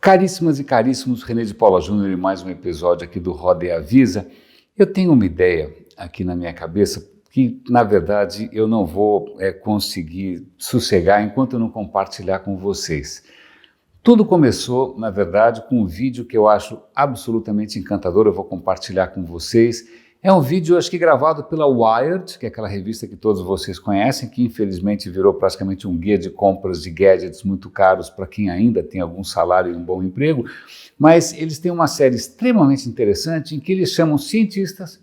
Caríssimas e caríssimos, René de Paula Júnior e mais um episódio aqui do Roda e Avisa. Eu tenho uma ideia aqui na minha cabeça que, na verdade, eu não vou conseguir sossegar enquanto eu não compartilhar com vocês. Tudo começou, na verdade, com um vídeo que eu acho absolutamente encantador, eu vou compartilhar com vocês. É um vídeo, acho que gravado pela Wired, que é aquela revista que todos vocês conhecem, que infelizmente virou praticamente um guia de compras de gadgets muito caros para quem ainda tem algum salário e um bom emprego, mas eles têm uma série extremamente interessante em que eles chamam cientistas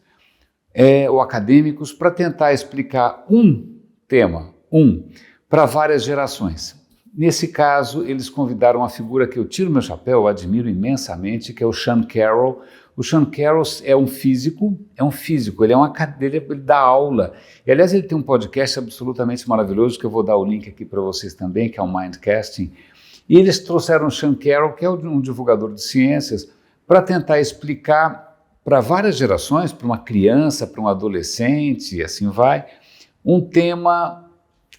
ou acadêmicos para tentar explicar um tema, para várias gerações. Nesse caso, eles convidaram uma figura que eu tiro meu chapéu, eu admiro imensamente, que é o Sean Carroll. O Sean Carroll é um físico, ele dá aula. E, aliás, ele tem um podcast absolutamente maravilhoso, que eu vou dar o link aqui para vocês também, que é o Mindcasting. E eles trouxeram o Sean Carroll, que é um divulgador de ciências, para tentar explicar para várias gerações, para uma criança, para um adolescente, e assim vai, um tema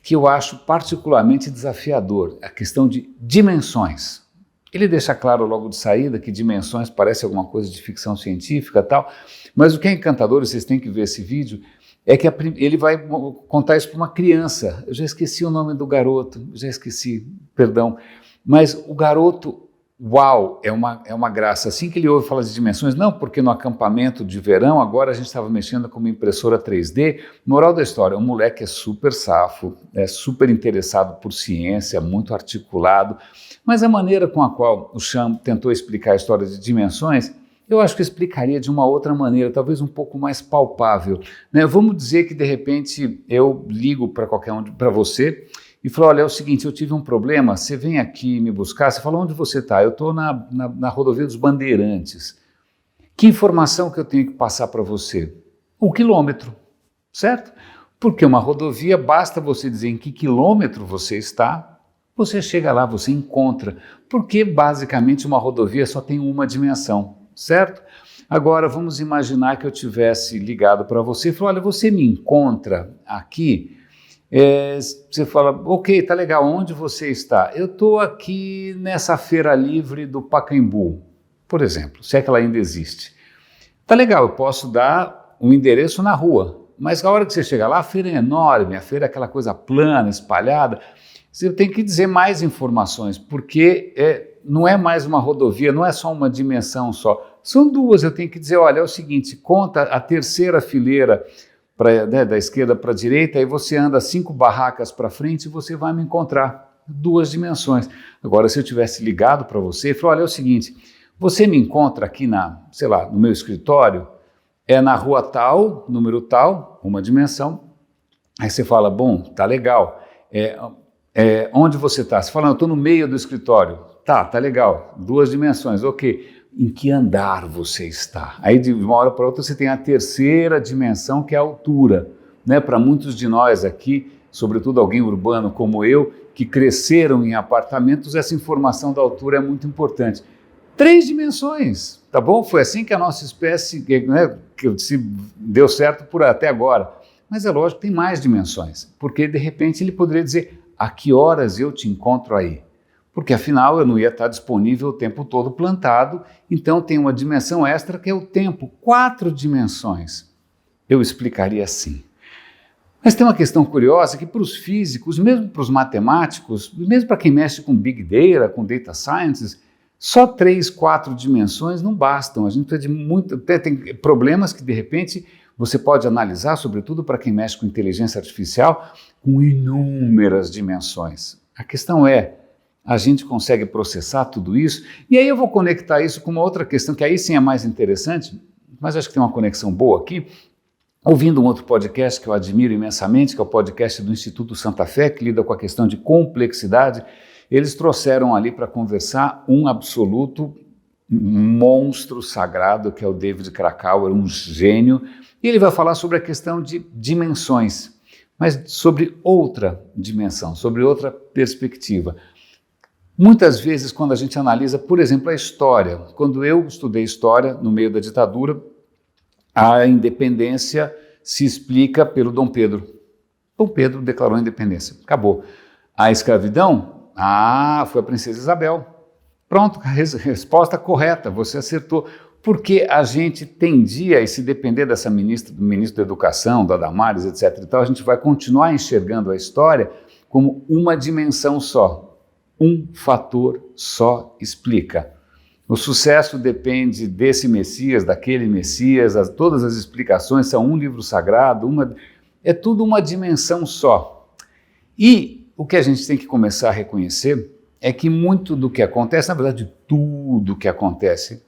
que eu acho particularmente desafiador, a questão de dimensões. Ele deixa claro logo de saída que dimensões parece alguma coisa de ficção científica e tal, mas o que é encantador, e vocês têm que ver esse vídeo, é que ele vai contar isso para uma criança. Eu já esqueci o nome do garoto, perdão, mas o garoto, uau, é uma graça. Assim que ele ouve falar de dimensões, não, porque no acampamento de verão, agora a gente estava mexendo com uma impressora 3D, moral da história, o moleque é super safo, é super interessado por ciência, muito articulado, mas a maneira com a qual o Sean tentou explicar a história de dimensões, eu acho que explicaria de uma outra maneira, talvez um pouco mais palpável, né? Vamos dizer que de repente eu ligo para você e falo, olha, é o seguinte, eu tive um problema, você vem aqui me buscar, você fala, onde você está? Eu estou na rodovia dos Bandeirantes. Que informação que eu tenho que passar para você? O quilômetro, certo? Porque uma rodovia, basta você dizer em que quilômetro você está, você chega lá, você encontra, porque basicamente uma rodovia só tem uma dimensão, certo? Agora, vamos imaginar que eu tivesse ligado para você e falou, olha, você me encontra aqui. Você fala, ok, tá legal, onde você está? Eu estou aqui nessa feira livre do Pacaembu, por exemplo, se é que ela ainda existe. Tá legal, eu posso dar um endereço na rua, mas na hora que você chega lá, a feira é enorme, a feira é aquela coisa plana, espalhada, você tem que dizer mais informações, porque não é mais uma rodovia, não é só uma dimensão só, são duas, eu tenho que dizer, olha, é o seguinte, conta a terceira fileira, da esquerda para a direita, aí você anda 5 barracas para frente e você vai me encontrar, 2 dimensões. Agora, se eu tivesse ligado para você e falou, olha, é o seguinte, você me encontra aqui no meu escritório, na rua tal, número tal, uma dimensão, aí você fala, bom, tá legal, onde você está? Você fala, eu estou no meio do escritório, tá legal, 2 dimensões, ok. Em que andar você está? Aí de uma hora para outra você tem a terceira dimensão, que é a altura, né? Para muitos de nós aqui, sobretudo alguém urbano como eu, que cresceram em apartamentos, essa informação da altura é muito importante. 3 dimensões, tá bom? Foi assim que a nossa espécie, né, que se deu certo por até agora. Mas é lógico que tem mais dimensões, porque de repente ele poderia dizer, a que horas eu te encontro aí? Porque afinal eu não ia estar disponível o tempo todo plantado, então tem uma dimensão extra que é o tempo, 4 dimensões. Eu explicaria assim. Mas tem uma questão curiosa que para os físicos, mesmo para os matemáticos, mesmo para quem mexe com Big Data, com Data Sciences, só 3, 4 dimensões não bastam. A gente precisa de tem problemas que de repente você pode analisar, sobretudo para quem mexe com inteligência artificial, com inúmeras dimensões. A questão é, a gente consegue processar tudo isso? E aí eu vou conectar isso com uma outra questão, que aí sim é mais interessante, mas acho que tem uma conexão boa aqui, ouvindo um outro podcast que eu admiro imensamente, que é o podcast do Instituto Santa Fé, que lida com a questão de complexidade, eles trouxeram ali para conversar um absoluto monstro sagrado, que é o David Krakauer, um gênio, e ele vai falar sobre a questão de dimensões, mas sobre outra dimensão, sobre outra perspectiva. Muitas vezes, quando a gente analisa, por exemplo, a história, quando eu estudei história no meio da ditadura, a independência se explica pelo Dom Pedro. Dom Pedro declarou a independência, acabou. A escravidão, foi a princesa Isabel. Pronto, resposta correta, você acertou. Porque a gente tendia, e se depender dessa do ministro da Educação, da Damares, etc. e tal, a gente vai continuar enxergando a história como uma dimensão só. Um fator só explica. O sucesso depende desse Messias, daquele Messias, todas as explicações são um livro sagrado, é tudo uma dimensão só. E o que a gente tem que começar a reconhecer é que muito do que acontece, na verdade tudo que acontece,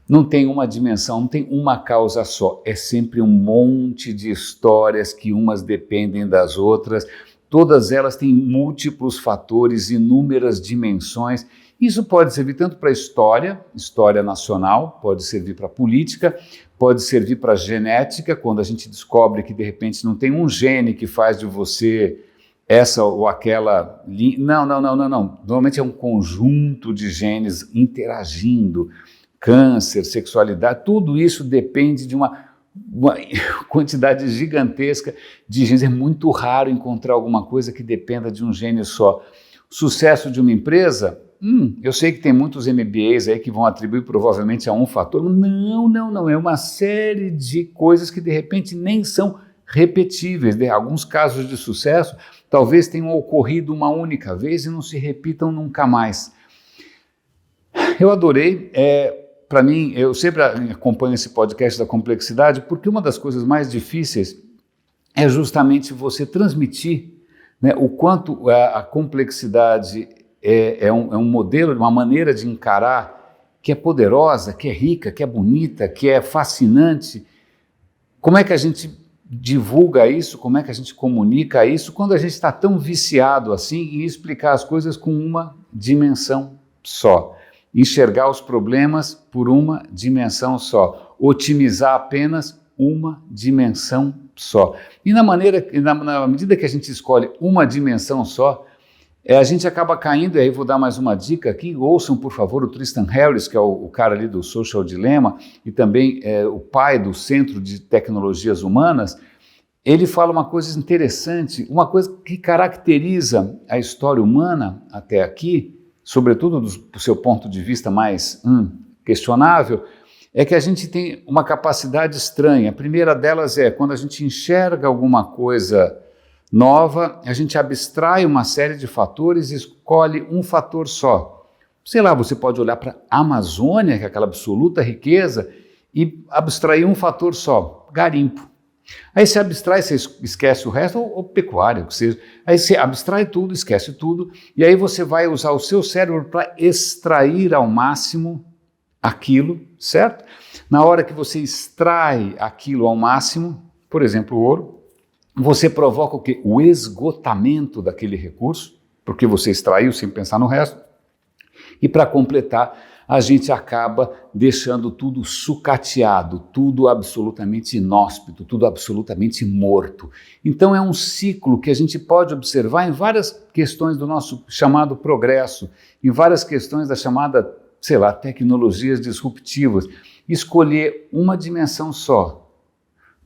não tem uma dimensão, não tem uma causa só, é sempre um monte de histórias que umas dependem das outras, todas elas têm múltiplos fatores, inúmeras dimensões. Isso pode servir tanto para história nacional, pode servir para política, pode servir para genética, quando a gente descobre que de repente não tem um gene que faz de você essa ou aquela linha. Não. Normalmente é um conjunto de genes interagindo. Câncer, sexualidade, tudo isso depende de uma quantidade gigantesca de genes. É muito raro encontrar alguma coisa que dependa de um gene só. Sucesso de uma empresa, eu sei que tem muitos MBAs aí que vão atribuir provavelmente a um fator. Não, é uma série de coisas que de repente nem são repetíveis. Alguns casos de sucesso talvez tenham ocorrido uma única vez e não se repitam nunca mais. Eu adorei. Para mim, eu sempre acompanho esse podcast da complexidade porque uma das coisas mais difíceis é justamente você transmitir, né, o quanto a complexidade é um modelo, uma maneira de encarar que é poderosa, que é rica, que é bonita, que é fascinante. Como é que a gente divulga isso, como é que a gente comunica isso quando a gente está tão viciado assim em explicar as coisas com uma dimensão só? Enxergar os problemas por uma dimensão só, otimizar apenas uma dimensão só. E na medida que a gente escolhe uma dimensão só, a gente acaba caindo, e aí vou dar mais uma dica aqui, ouçam por favor o Tristan Harris, que é o cara ali do Social Dilemma, e também o pai do Centro de Tecnologias Humanas. Ele fala uma coisa interessante, uma coisa que caracteriza a história humana até aqui, sobretudo do seu ponto de vista mais questionável, é que a gente tem uma capacidade estranha. A primeira delas é quando a gente enxerga alguma coisa nova, a gente abstrai uma série de fatores e escolhe um fator só. Sei lá, você pode olhar para a Amazônia, que é aquela absoluta riqueza, e abstrair um fator só, garimpo. Aí você abstrai, você esquece o resto, ou pecuária, o que seja. Aí você abstrai tudo, esquece tudo, e aí você vai usar o seu cérebro para extrair ao máximo aquilo, certo? Na hora que você extrai aquilo ao máximo, por exemplo, o ouro, você provoca o quê? O esgotamento daquele recurso, porque você extraiu sem pensar no resto, e para completar, a gente acaba deixando tudo sucateado, tudo absolutamente inóspito, tudo absolutamente morto. Então é um ciclo que a gente pode observar em várias questões do nosso chamado progresso, em várias questões da chamada, sei lá, tecnologias disruptivas. Escolher uma dimensão só,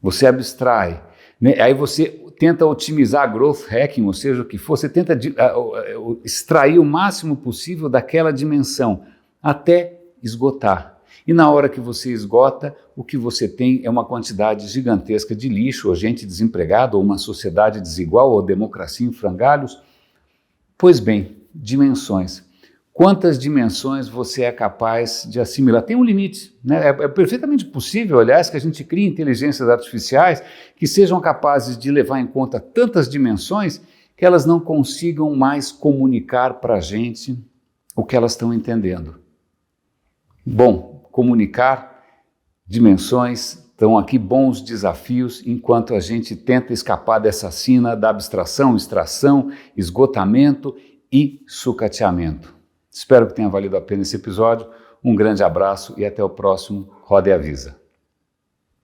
você abstrai, né? Aí você tenta otimizar growth hacking, ou seja, o que for, você tenta extrair o máximo possível daquela dimensão, até esgotar. E na hora que você esgota, o que você tem é uma quantidade gigantesca de lixo, ou gente desempregada, ou uma sociedade desigual, ou democracia em frangalhos. Pois bem, dimensões. Quantas dimensões você é capaz de assimilar? Tem um limite, né? É perfeitamente possível, aliás, que a gente crie inteligências artificiais que sejam capazes de levar em conta tantas dimensões que elas não consigam mais comunicar para a gente o que elas estão entendendo. Bom, comunicar, dimensões, estão aqui bons desafios enquanto a gente tenta escapar dessa sina da abstração, extração, esgotamento e sucateamento. Espero que tenha valido a pena esse episódio. Um grande abraço e até o próximo Roda e Avisa.